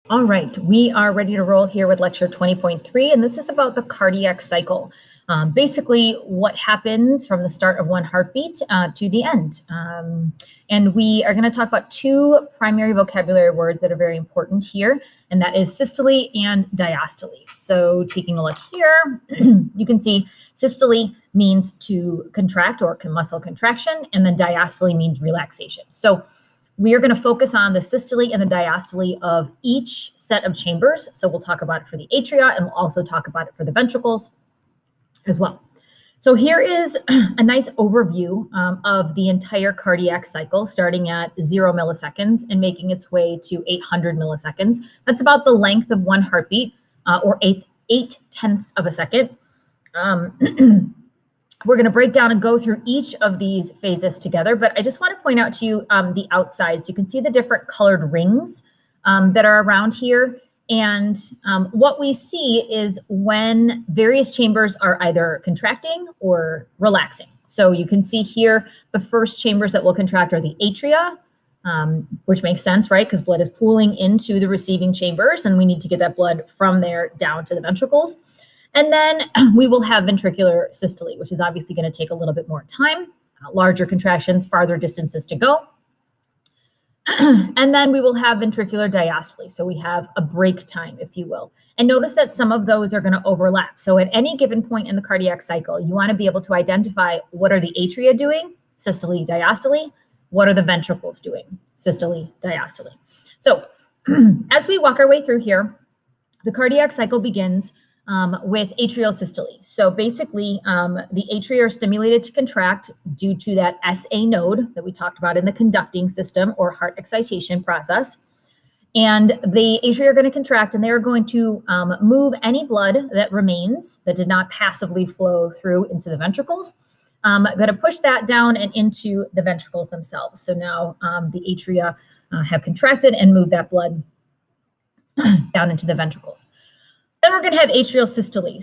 All right, we are ready to roll here with lecture 20.3, and this is about the cardiac cycle. Basically, what happens from the start of one heartbeat to the end. And we are going to talk about two primary vocabulary words that are very important here, and that is systole and diastole. So taking a look here, you can see systole means to contract or muscle contraction, and then diastole means relaxation. So we are going to focus on the systole and the diastole of each set of chambers. So we'll talk about it for the atria, and we'll also talk about it for the ventricles as well. So here is a nice overview of the entire cardiac cycle, starting at 0 milliseconds and making its way to 800 milliseconds. That's about the length of one heartbeat, or 8/10 of a second. We're going to break down and go through each of these phases together, but I just want to point out to you the outsides. You can see the different colored rings that are around here. And what we see is when various chambers are either contracting or relaxing. So you can see here the first chambers that will contract are the atria, which makes sense, right? Because blood is pooling into the receiving chambers, and we need to get that blood from there down to the ventricles. And then we will have ventricular systole, which is obviously going to take a little bit more time, larger contractions, farther distances to go. And then we will have ventricular diastole. So we have a break time, if you will. And notice that some of those are going to overlap. So at any given point in the cardiac cycle, you want to be able to identify what are the atria doing, systole, diastole, what are the ventricles doing, systole, diastole. So as we walk our way through here, the cardiac cycle begins with atrial systole. So basically, the atria are stimulated to contract due to that SA node that we talked about in the conducting system or heart excitation process. And the atria are going to contract, and they are going to move any blood that remains that did not passively flow through into the ventricles. Going to push that down and into the ventricles themselves. So now the atria have contracted and moved that blood down into the ventricles. Then we're going to have atrial systole,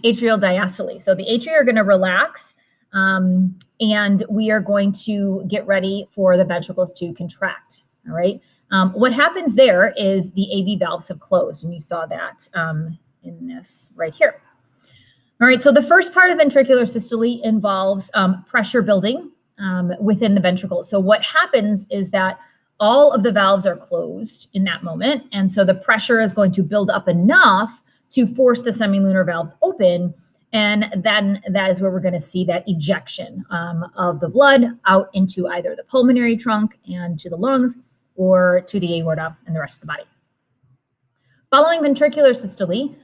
atrial diastole. So the atria are going to relax, and we are going to get ready for the ventricles to contract. All right. What happens there is the AV valves have closed, and you saw that in this right here. All right. So the first part of ventricular systole involves pressure building within the ventricle. So what happens is that all of the valves are closed in that moment. And so the pressure is going to build up enough to force the semilunar valves open. And then that is where we're going to see that ejection of the blood out into either the pulmonary trunk and to the lungs, or to the aorta and the rest of the body. Following ventricular systole,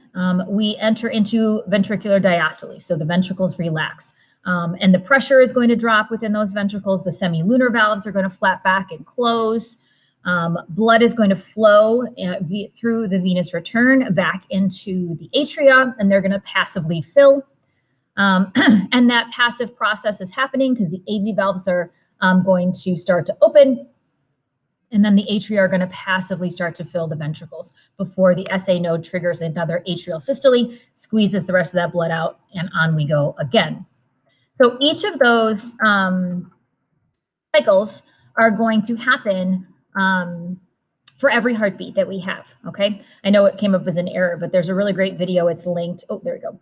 we enter into ventricular diastole. So the ventricles relax. And the pressure is going to drop within those ventricles. The semilunar valves are going to flap back and close. Blood is going to flow through the venous return back into the atria, and they're going to passively fill. And that passive process is happening because the AV valves are going to start to open, and then the atria are going to passively start to fill the ventricles before the SA node triggers another atrial systole, squeezes the rest of that blood out, and on we go again. So each of those cycles are going to happen for every heartbeat that we have, okay? I know it came up as an error, but there's a really great video. It's linked. Oh, there we go.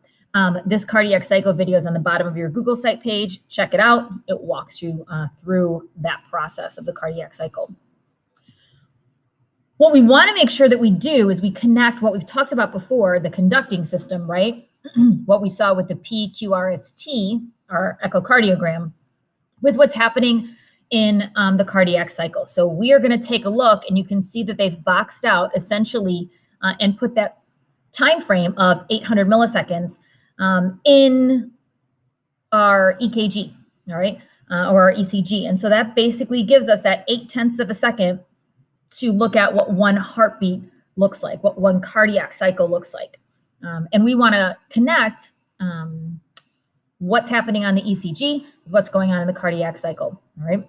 This cardiac cycle video is on the bottom of your Google site page. Check it out. It walks you through that process of the cardiac cycle. What we want to make sure that we do is we connect what we've talked about before, the conducting system, right? What we saw with the PQRST, our echocardiogram, with what's happening in the cardiac cycle. So we are going to take a look, and you can see that they've boxed out essentially and put that time frame of 800 milliseconds in our EKG, all right, or our ECG. And so that basically gives us that 8/10 of a second to look at what one heartbeat looks like, what one cardiac cycle looks like. And we want to connect what's happening on the ECG with what's going on in the cardiac cycle, all right?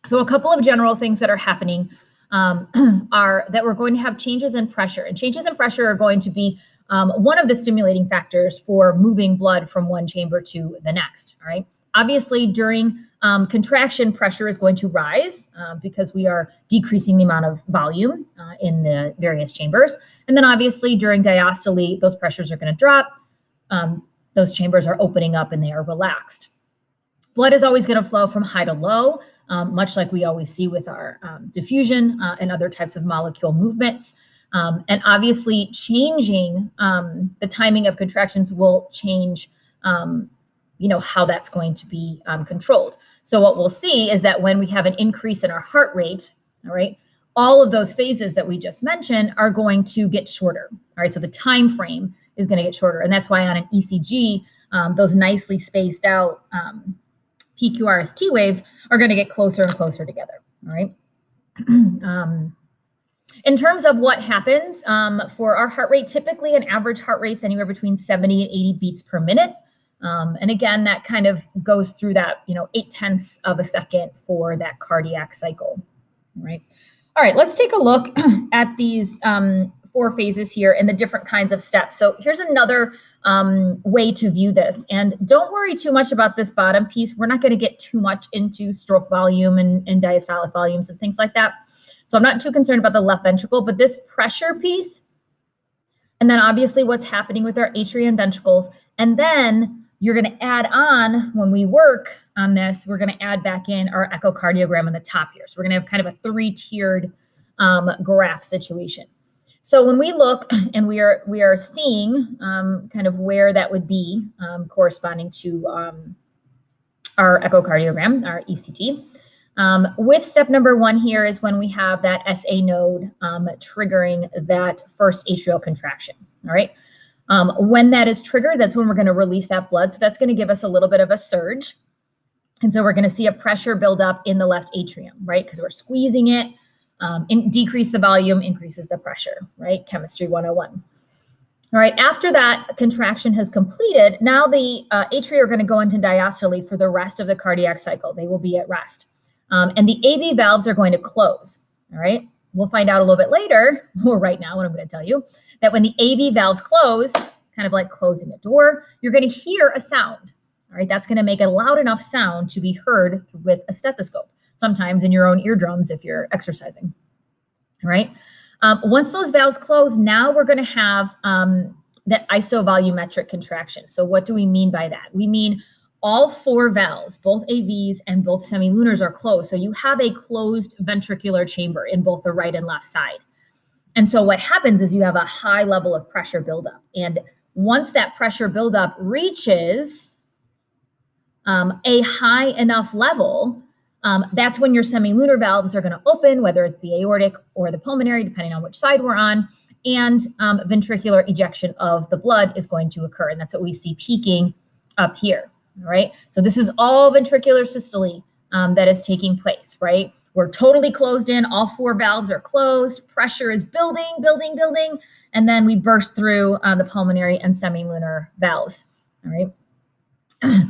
So a couple of general things that are happening are that we're going to have changes in pressure. And changes in pressure are going to be one of the stimulating factors for moving blood from one chamber to the next, all right? Obviously, during contraction pressure is going to rise because we are decreasing the amount of volume in the various chambers. And then obviously during diastole, those pressures are going to drop. Those chambers are opening up and they are relaxed. Blood is always going to flow from high to low, much like we always see with our diffusion and other types of molecule movements. And obviously changing the timing of contractions will change how that's going to be controlled. So what we'll see is that when we have an increase in our heart rate, all right, all of those phases that we just mentioned are going to get shorter. All right, so the time frame is going to get shorter. And that's why on an ECG, those nicely spaced out PQRST waves are going to get closer and closer together. All right. In terms of what happens for our heart rate, typically an average heart rate's anywhere between 70 and 80 beats per minute. And again, that kind of goes through that, 0.8 of a second for that cardiac cycle, right? All right, let's take a look at these 4 phases here and the different kinds of steps. So here's another way to view this. And don't worry too much about this bottom piece. We're not going to get too much into stroke volume and diastolic volumes and things like that. So I'm not too concerned about the left ventricle, but this pressure piece, and then obviously what's happening with our atria and ventricles, and then you're going to add on, when we work on this, we're going to add back in our echocardiogram on the top here. So we're going to have kind of a 3-tiered graph situation. So when we look and we are seeing kind of where that would be corresponding to our echocardiogram, our ECG. With step number 1 here is when we have that SA node triggering that first atrial contraction, all right? When that is triggered, that's when we're going to release that blood. So that's going to give us a little bit of a surge. And so we're going to see a pressure build up in the left atrium, right? Because we're squeezing it, decrease the volume, increases the pressure, right? Chemistry 101. All right, after that contraction has completed, now the atria are going to go into diastole for the rest of the cardiac cycle. They will be at rest. And the AV valves are going to close, all right? We'll find out a little bit later, or right now, what I'm going to tell you, that when the AV valves close, kind of like closing a door, you're going to hear a sound, all right? That's going to make a loud enough sound to be heard with a stethoscope, sometimes in your own eardrums if you're exercising, all right? Once those valves close, now we're going to have that isovolumetric contraction. So what do we mean by that? We mean all 4 valves, both AVs and both semilunars, are closed. So you have a closed ventricular chamber in both the right and left side. And so what happens is you have a high level of pressure buildup. And once that pressure buildup reaches a high enough level, that's when your semilunar valves are going to open, whether it's the aortic or the pulmonary, depending on which side we're on, and ventricular ejection of the blood is going to occur. And that's what we see peaking up here. All right. So this is all ventricular systole that is taking place, right? We're totally closed in. All 4 valves are closed. Pressure is building, building, building. And then we burst through the pulmonary and semilunar valves. All right.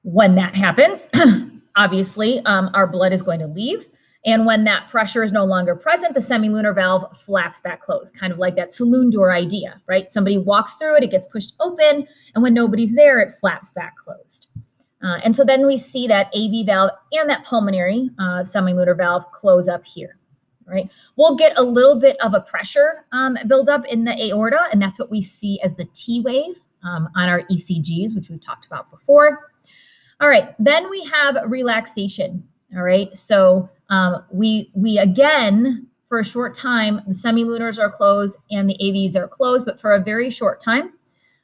When that happens, obviously, our blood is going to leave. And when that pressure is no longer present, the semilunar valve flaps back closed, kind of like that saloon door idea, right? Somebody walks through it, it gets pushed open, and when nobody's there, it flaps back closed. And so then we see that AV valve and that pulmonary semilunar valve close up here, right? We'll get a little bit of a pressure buildup in the aorta, and that's what we see as the T wave on our ECGs, which we've talked about before. All right, then we have relaxation, all right? So we again, for a short time, the semilunars are closed and the AVs are closed, but for a very short time.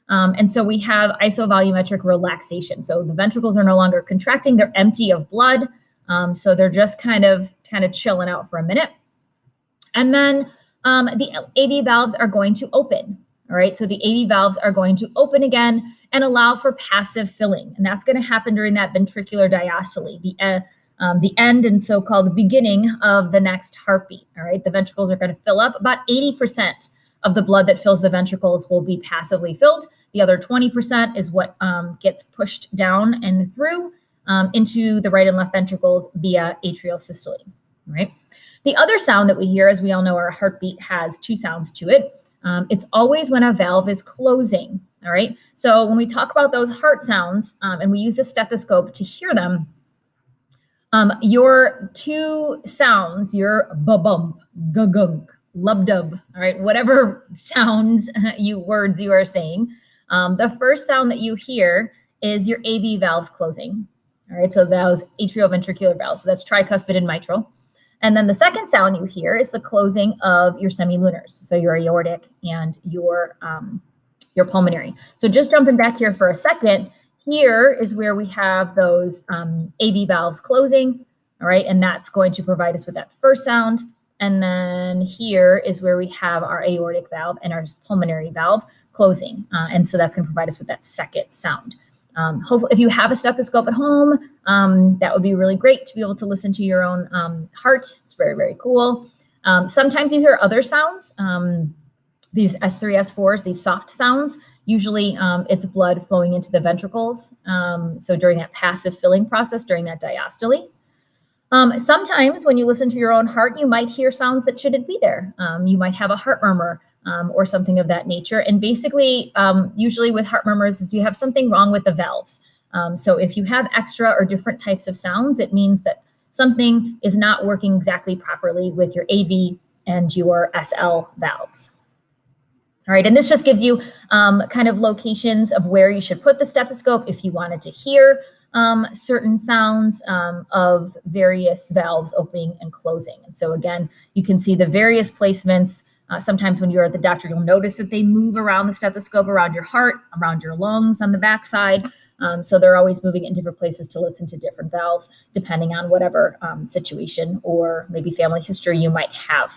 And so we have isovolumetric relaxation. So the ventricles are no longer contracting, they're empty of blood. So they're just kind of chilling out for a minute. And then the AV valves are going to open. All right, so the AV valves are going to open again and allow for passive filling. And that's going to happen during that ventricular diastole, the end and so-called beginning of the next heartbeat. All right, the ventricles are going to fill up. About 80% of the blood that fills the ventricles will be passively filled. The other 20% is what gets pushed down and through into the right and left ventricles via atrial systole. All right. The other sound that we hear, as we all know, our heartbeat has 2 sounds to it. It's always when a valve is closing. All right. So when we talk about those heart sounds and we use a stethoscope to hear them, Your two sounds, your ba-bump, ga-gunk, lub-dub, all right, whatever sounds, words you are saying, the first sound that you hear is your AV valves closing. All right, so those atrioventricular valves, so that's tricuspid and mitral. And then the second sound you hear is the closing of your semilunars, so your aortic and your pulmonary. So just jumping back here for a second, here is where we have those AV valves closing, all right, and that's going to provide us with that first sound. And then here is where we have our aortic valve and our pulmonary valve closing, and so that's going to provide us with that second sound. Hopefully, if you have a stethoscope at home, that would be really great to be able to listen to your own heart. It's very, very cool. Sometimes you hear other sounds, these S3, S4s, these soft sounds. Usually it's blood flowing into the ventricles. So during that passive filling process, during that diastole. Sometimes when you listen to your own heart, you might hear sounds that shouldn't be there. You might have a heart murmur or something of that nature. And basically, usually with heart murmurs is you have something wrong with the valves. So if you have extra or different types of sounds, it means that something is not working exactly properly with your AV and your SL valves. All right, and this just gives you kind of locations of where you should put the stethoscope if you wanted to hear certain sounds of various valves opening and closing. And so again, you can see the various placements. Sometimes when you're at the doctor, you'll notice that they move around the stethoscope, around your heart, around your lungs on the backside. So they're always moving in different places to listen to different valves, depending on whatever situation or maybe family history you might have.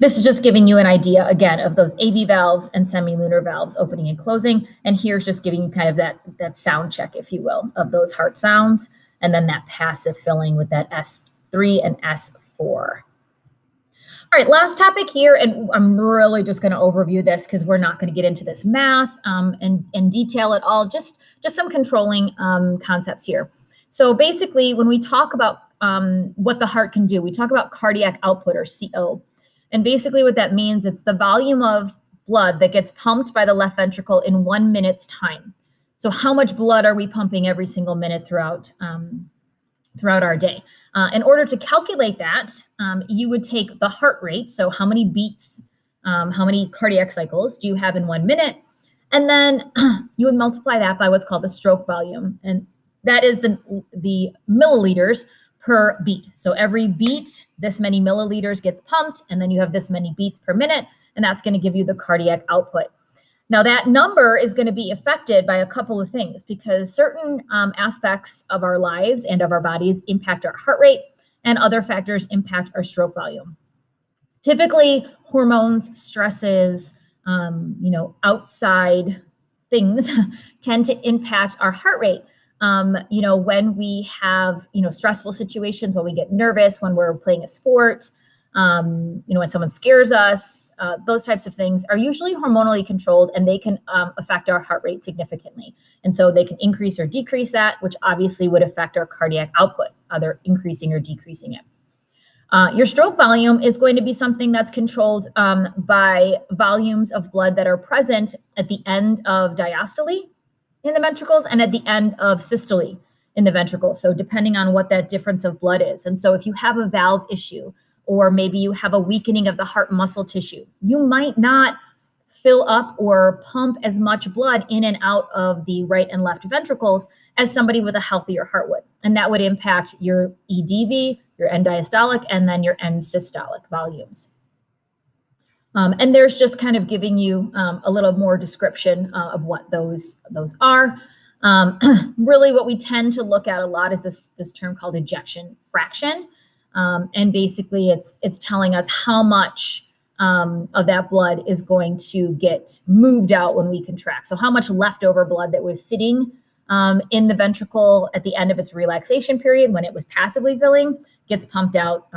This is just giving you an idea, again, of those AV valves and semilunar valves opening and closing. And here's just giving you kind of that sound check, if you will, of those heart sounds, and then that passive filling with that S3 and S4. All right, last topic here, and I'm really just going to overview this because we're not going to get into this math and detail at all, just some controlling concepts here. So basically, when we talk about what the heart can do, we talk about cardiac output, or CO. And basically what that means, it's the volume of blood that gets pumped by the left ventricle in 1 minute's time. So how much blood are we pumping every single minute throughout our day? In order to calculate that, you would take the heart rate, so how many beats, how many cardiac cycles do you have in 1 minute, and then you would multiply that by what's called the stroke volume, and that is the milliliters per beat. So every beat, this many milliliters gets pumped, and then you have this many beats per minute, and that's going to give you the cardiac output. Now that number is going to be affected by a couple of things, because certain aspects of our lives and of our bodies impact our heart rate, and other factors impact our stroke volume. Typically, hormones, stresses, outside things tend to impact our heart rate. When we have, stressful situations, when we get nervous, when we're playing a sport, when someone scares us, those types of things are usually hormonally controlled, and they can affect our heart rate significantly. And so they can increase or decrease that, which obviously would affect our cardiac output, either increasing or decreasing it. Your stroke volume is going to be something that's controlled by volumes of blood that are present at the end of diastole in the ventricles and at the end of systole in the ventricles. So depending on what that difference of blood is. And so if you have a valve issue, or maybe you have a weakening of the heart muscle tissue, you might not fill up or pump as much blood in and out of the right and left ventricles as somebody with a healthier heart would. And that would impact your EDV, your end diastolic, and then your end systolic volumes. And there's just kind of giving you a little more description of what those are. Really what we tend to look at a lot is this term called ejection fraction. And basically it's telling us how much of that blood is going to get moved out when we contract. So how much leftover blood that was sitting in the ventricle at the end of its relaxation period when it was passively filling gets pumped out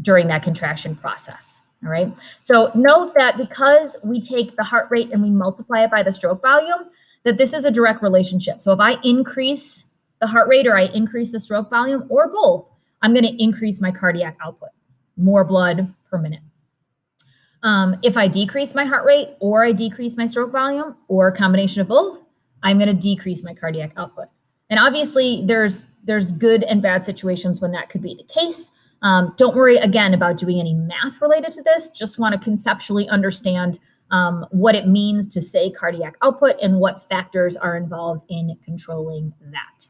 during that contraction process. All right. So note that because we take the heart rate and we multiply it by the stroke volume, that this is a direct relationship. So if I increase the heart rate or I increase the stroke volume, or both, I'm going to increase my cardiac output, more blood per minute. If I decrease my heart rate or I decrease my stroke volume, or a combination of both, I'm going to decrease my cardiac output. And obviously there's good and bad situations when that could be the case. Don't worry again about doing any math related to this. Just want to conceptually understand what it means to say cardiac output and what factors are involved in controlling that.